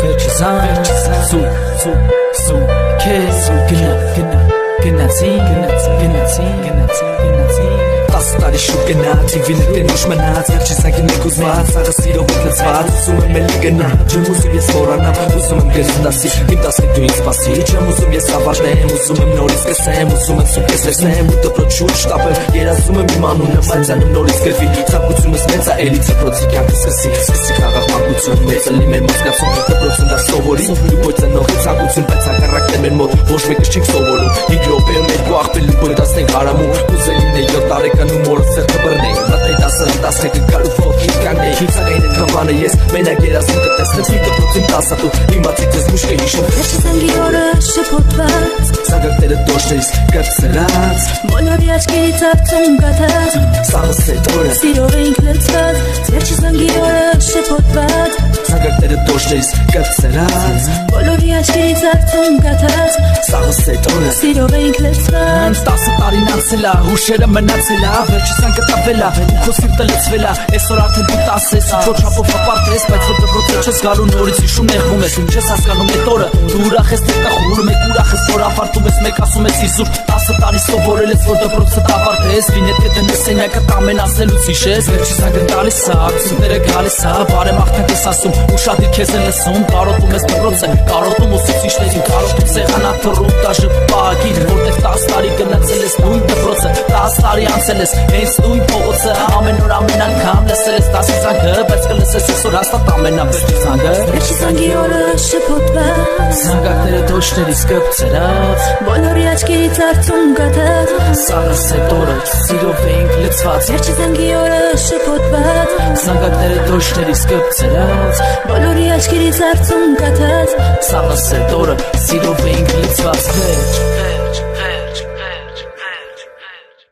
Վերջի զան Սու Քեզ Գնացին 10 տարի շուտ գնաց TV-ն տենուշ մնաց Վերջի զանգին մեկ ուզված Սաղը սիրով լծված Ուզում եմ էլի գնամ Չեմ ուզում ես խորանամ Ուզում եմ կես դասի Իմ տասնիկ դու ինձ սպասի Չեմ ուզում ես ավարտեմ Ուզում եմ նորից կսեմ Ուզում եմ սուկ ես վերցնեմ Ու դպրոց շուտ շտապեմ Երազում եմ իմ անունը Մայցանում նորից գրվի Ցանկությունս մեծ է էլի Դպրոցի կյանքը սկսի խաղաղ մանկություն Մեծը լի մեր մոտ զգացում Դպրոցում դա սովորի Ու ոչ ծնողի ցանկություն Բայց հակառակն է մեր մոտ Ոչ մեկը չենք սովորում 5 րոպեում երկու աղբելի բույն 15 հարամում Ուզելին է 7 տարեկանում Որը սերտը բռնեի Մտեի 10-11 գալու ոտքից կանեի Հիցագային են կավանը ես Մենակ երազում կտեսնեցի Դպրոցին 10 դու Իմացի ձեզ մուշ կհիշում Վերջի զանգի օրը շփոթված Զանգակները դոշերից կրծրած Բոլորի աչքերից արցուն գաթած Սաղս էդ օրը Սիրով էինք լծված Վերջի զանգի օրը շփոթված Զանգակները դոշերից կրծրած Բոլորի աչքերից արցուն գաթած Սաղս էդ օրը Սիրով էինք լծված 10 տարին անցել է Հուշերը մնացել է Վերջի զանգը տավել է Ու քո սիրտը լծվել է Այսօր արդեն դու 10 ես Ու քո չափով հպարտ ես Բայց որ դպրոցը չես գալու նորից հիշում նեղվում ես Ինչ ես հասկանում էդ օրը Դու ուրախ ես թե տխուրում եք ուրախ ես որ ավարտում ես Մեկ ասում ես իզուր 10 տարի սովորել ես որ դպրոցը ավարտես Վինետը դնես սենյակը տամեն ասելուց հիշես Վերջի զանգը տալիս է Ակցիները գալիս է Բարեմաղթանք ես ասում Ու շատ քեզ են լսում Կարոտում ես դպրոցը Կարոտում ուսուցիչներին Կարոտում սեղանաթռում Դաժե պահագիր Որտեղ 10 տարի գնացել ես նույն դպրոցը 10 տարի անցել ես Հենց նույն փողոցը Ամեն օր ամեն անգամ լսել ես 10 զանգը Բայց կլսես այսօր հաստատ ամենավերջի զանգը Վերջի զանգի օրը շփոթված Զանգակները դոշերից կրծրած Բոլորի աչքերից արցուն գաթած Սաղս էդ օրը Սիրով էինք լծված Վերջի զանգի օրը շփոթված Զանգակները դոշերից կրծրած Բոլորի աչքերից արցուն գաթած Սաղս էդ օրը Սիրով էինք լծված